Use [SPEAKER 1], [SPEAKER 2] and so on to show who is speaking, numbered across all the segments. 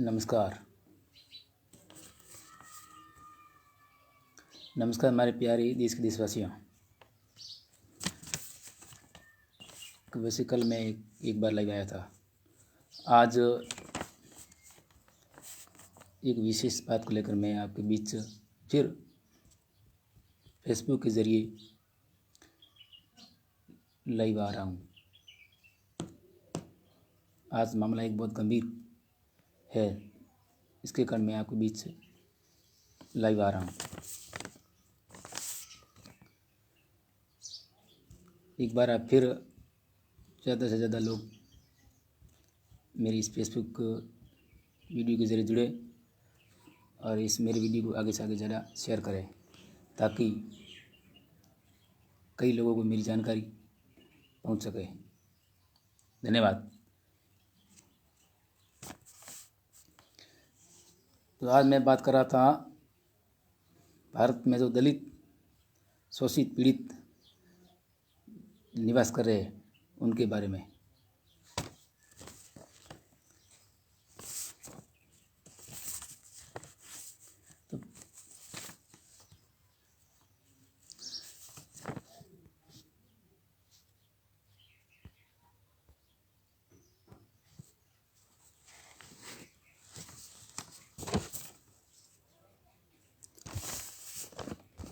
[SPEAKER 1] नमस्कार। नमस्कार हमारे प्यारे देश के देशवासियों। वैसे कल मैं एक बार लाइव आया था। आज एक विशेष बात को लेकर मैं आपके बीच फिर फेसबुक के ज़रिए लाइव आ रहा हूँ। आज मामला एक बहुत गंभीर है, इसके कारण मैं आपके बीच लाइव आ रहा हूँ। एक बार आप फिर ज़्यादा से ज़्यादा लोग मेरी इस फेसबुक वीडियो के ज़रिए जुड़े और इस मेरे वीडियो को आगे से आगे ज़्यादा शेयर करें, ताकि कई लोगों को मेरी जानकारी पहुंच सके। धन्यवाद। तो आज मैं बात कर रहा था भारत में जो दलित शोषित पीड़ित निवास कर रहे हैं उनके बारे में। तो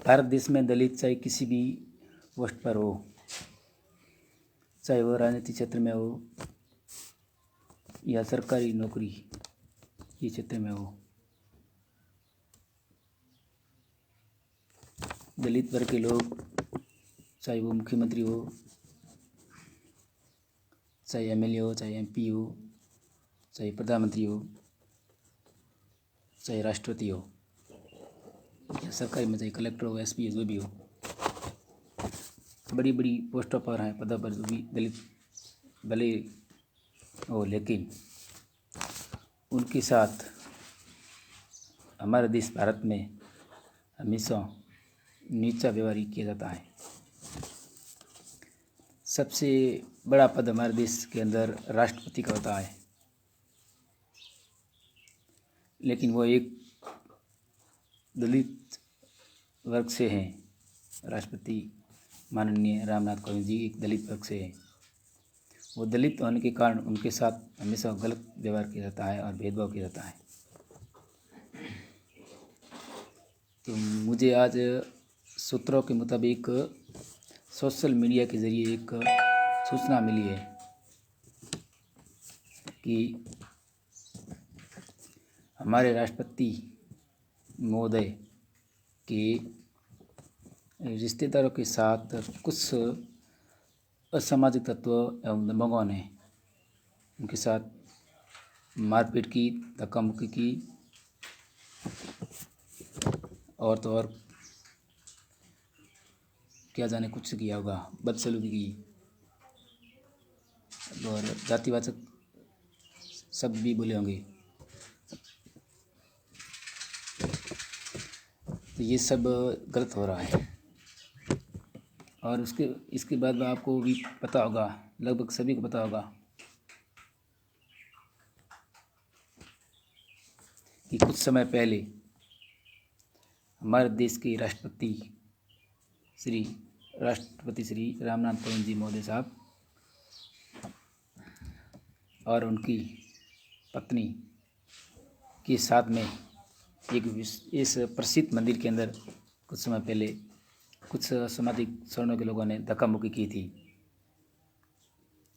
[SPEAKER 1] भारत देश में दलित चाहे किसी भी पोस्ट पर हो, चाहे वो राजनीतिक क्षेत्र में हो या सरकारी नौकरी के क्षेत्र में हो, दलित वर्ग के लोग, चाहे वो मुख्यमंत्री हो, चाहे एमएलए हो, चाहे एमपी हो, चाहे प्रधानमंत्री हो, चाहे राष्ट्रपति हो, या सरकारी में चाहे कलेक्टर हो, एसपी हो, जो भी हो, बड़ी बड़ी पोस्टों पर हैं, पदों पर जो भी दलित भले हो, लेकिन उनके साथ हमारे देश भारत में हमेशा नीचा व्यवहार किया जाता है। सबसे बड़ा पद हमारे देश के अंदर राष्ट्रपति का होता है, लेकिन वो एक दलित वर्ग से हैं। राष्ट्रपति माननीय रामनाथ कोविंद जी एक दलित वर्ग से हैं। वो दलित होने के कारण उनके साथ हमेशा गलत व्यवहार किया जाता है और भेदभाव किया जाता है। तो मुझे आज सूत्रों के मुताबिक सोशल मीडिया के ज़रिए एक सूचना मिली है कि हमारे राष्ट्रपति महोदय के रिश्तेदारों के साथ कुछ असामाजिक तत्व एवं दबंगों ने उनके साथ मारपीट की, धक्का मुक्की की और तो और क्या जाने कुछ किया होगा, बदसलूकी की और जातिवाचक शब्द भी बोले होंगे। तो ये सब गलत हो रहा है। और इसके बाद आपको भी पता होगा, लगभग सभी को पता होगा कि कुछ समय पहले हमारे देश के राष्ट्रपति श्री रामनाथ कोविंद जी महोदय साहब और उनकी पत्नी के साथ में इस प्रसिद्ध मंदिर के अंदर कुछ समय पहले कुछ असामाजिक श्रेणियों के लोगों ने धक्का मुक्की की थी।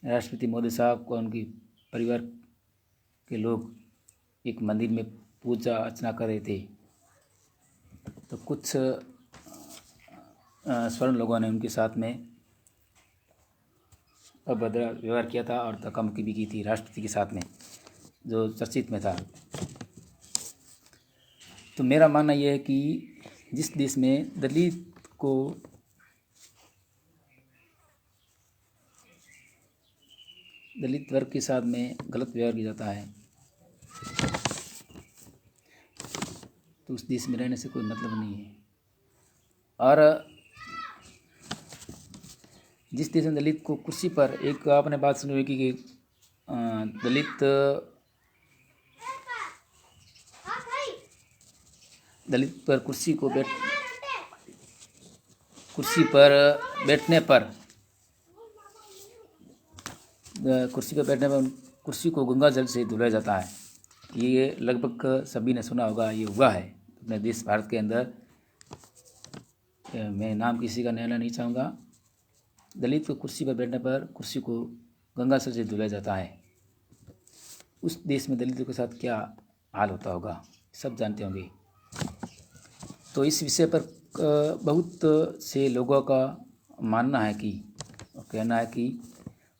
[SPEAKER 1] राष्ट्रपति मोदी साहब को उनके परिवार के लोग एक मंदिर में पूजा अर्चना कर रहे थे, तो कुछ स्वर्ण लोगों ने उनके साथ में अभद्र व्यवहार किया था और धक्का मुक्की भी की थी राष्ट्रपति के साथ में, जो चर्चित में था। तो मेरा मानना यह है कि जिस देश में दलित को दलित वर्ग के साथ में गलत व्यवहार किया जाता है, तो उस देश में रहने से कोई मतलब नहीं है। और जिस देश में दलित को कुर्सी पर, एक आपने बात सुनी होगी कि दलित दलित पर कुर्सी पर बैठने पर कुर्सी को गंगा जल से धुलाया जाता है। ये लगभग सभी ने सुना होगा, ये हुआ है अपने देश भारत के अंदर। मैं नाम किसी का लेना नहीं चाहूँगा। दलित को कुर्सी पर बैठने पर कुर्सी को गंगा जल से धुलाया जाता है। उस देश में दलितों के साथ क्या हाल होता होगा सब जानते होंगे। तो इस विषय पर बहुत से लोगों का मानना है कि कहना है कि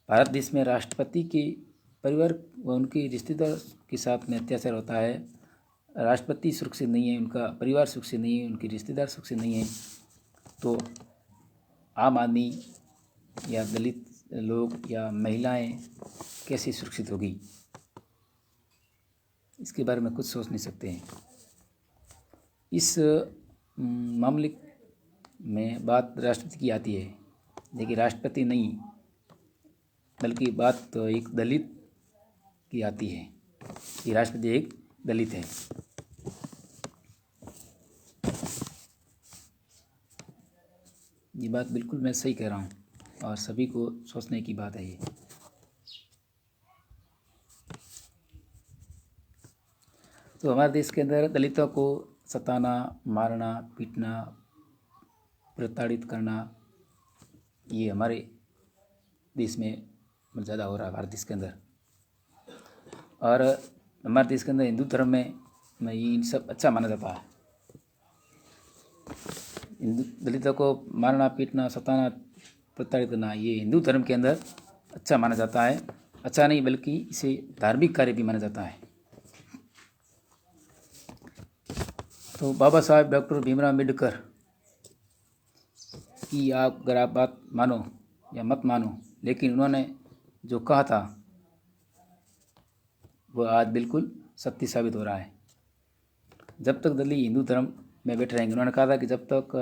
[SPEAKER 1] भारत देश में राष्ट्रपति के परिवार व उनके रिश्तेदार के साथ में अत्याचार होता है। राष्ट्रपति सुरक्षित नहीं है, उनका परिवार सुरक्षित नहीं है, उनके रिश्तेदार सुरक्षित नहीं है। तो आम आदमी या दलित लोग या महिलाएं कैसे सुरक्षित होगी, इसके बारे में कुछ सोच नहीं सकते हैं। इस मामले में बात राष्ट्रपति की आती है, लेकिन राष्ट्रपति नहीं बल्कि बात तो एक दलित की आती है कि राष्ट्रपति एक दलित है। ये बात बिल्कुल मैं सही कह रहा हूँ और सभी को सोचने की बात है ये। तो हमारे देश के अंदर दलितों को सताना, मारना, पीटना, प्रताड़ित करना, ये हमारे देश में ज़्यादा हो रहा है, भारत देश के अंदर। और हमारे देश के अंदर हिंदू धर्म में इन सब अच्छा माना जाता है। दलितों को मारना, पीटना, सताना, प्रताड़ित करना, ये हिंदू धर्म के अंदर अच्छा माना जाता है। अच्छा नहीं बल्कि इसे धार्मिक कार्य भी माना जाता है। तो बाबा साहब डॉक्टर भीमराव अम्बेडकर की अगर आप बात मानो या मत मानो, लेकिन उन्होंने जो कहा था वो आज बिल्कुल सत्य साबित हो रहा है। जब तक दलित हिंदू धर्म में बैठ रहेंगे, उन्होंने कहा था कि जब तक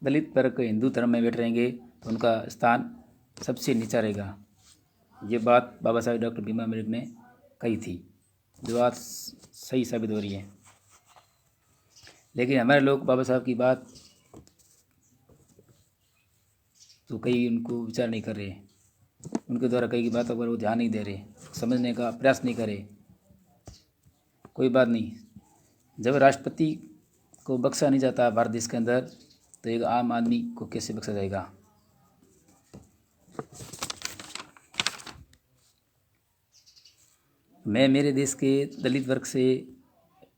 [SPEAKER 1] दलित वर्ग हिंदू धर्म में बैठ रहेंगे तो उनका स्थान सबसे नीचा रहेगा। ये बात बाबा साहब डॉक्टर भीमराव अम्बेडकर ने कही थी, जो आज सही साबित हो रही है। लेकिन हमारे लोग बाबा साहब की बात तो कई उनको विचार नहीं कर रहे, उनके द्वारा कई की बातों पर वो ध्यान नहीं दे रहे, समझने का प्रयास नहीं करे। कोई बात नहीं, जब राष्ट्रपति को बख्शा नहीं जाता भारत देश के अंदर तो एक आम आदमी को कैसे बख्शा जाएगा। मैं मेरे देश के दलित वर्ग से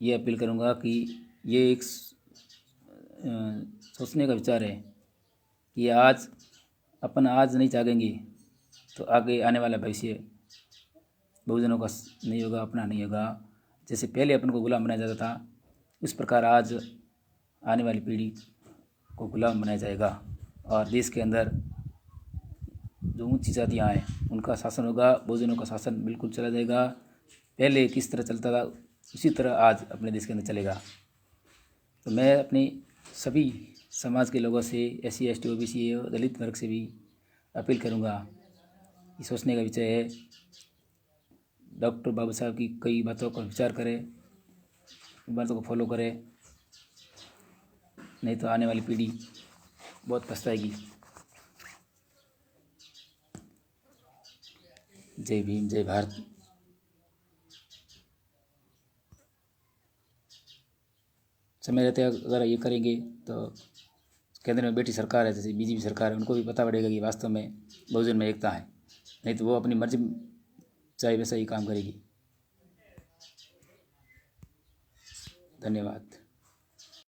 [SPEAKER 1] ये अपील करूँगा कि ये एक सोचने का विचार है कि आज नहीं जागेंगे तो आगे आने वाला भविष्य बहुजनों का नहीं होगा, अपना नहीं होगा। जैसे पहले अपन को गुलाम बनाया जाता था, उस प्रकार आज आने वाली पीढ़ी को गुलाम बनाया जाएगा और देश के अंदर जो ऊंची जातियाँ हैं उनका शासन होगा, बहुजनों का शासन बिल्कुल चला जाएगा। पहले किस तरह चलता था उसी तरह आज अपने देश के अंदर चलेगा। तो मैं अपने सभी समाज के लोगों से, SC ST OBC और दलित वर्ग से भी अपील करूँगा, ये सोचने का विषय है। डॉक्टर बाबा साहब की कई बातों का विचार करें, बातों को फॉलो करें, नहीं तो आने वाली पीढ़ी बहुत पछताएगी। जय भीम, जय भारत। समय रहते अगर ये करेंगे तो केंद्र में बैठी सरकार है, जैसे BJP सरकार है, उनको भी पता पड़ेगा कि वास्तव में बहुजन में एकता है। नहीं तो वो अपनी मर्जी चाहे वैसा ही काम करेगी। धन्यवाद।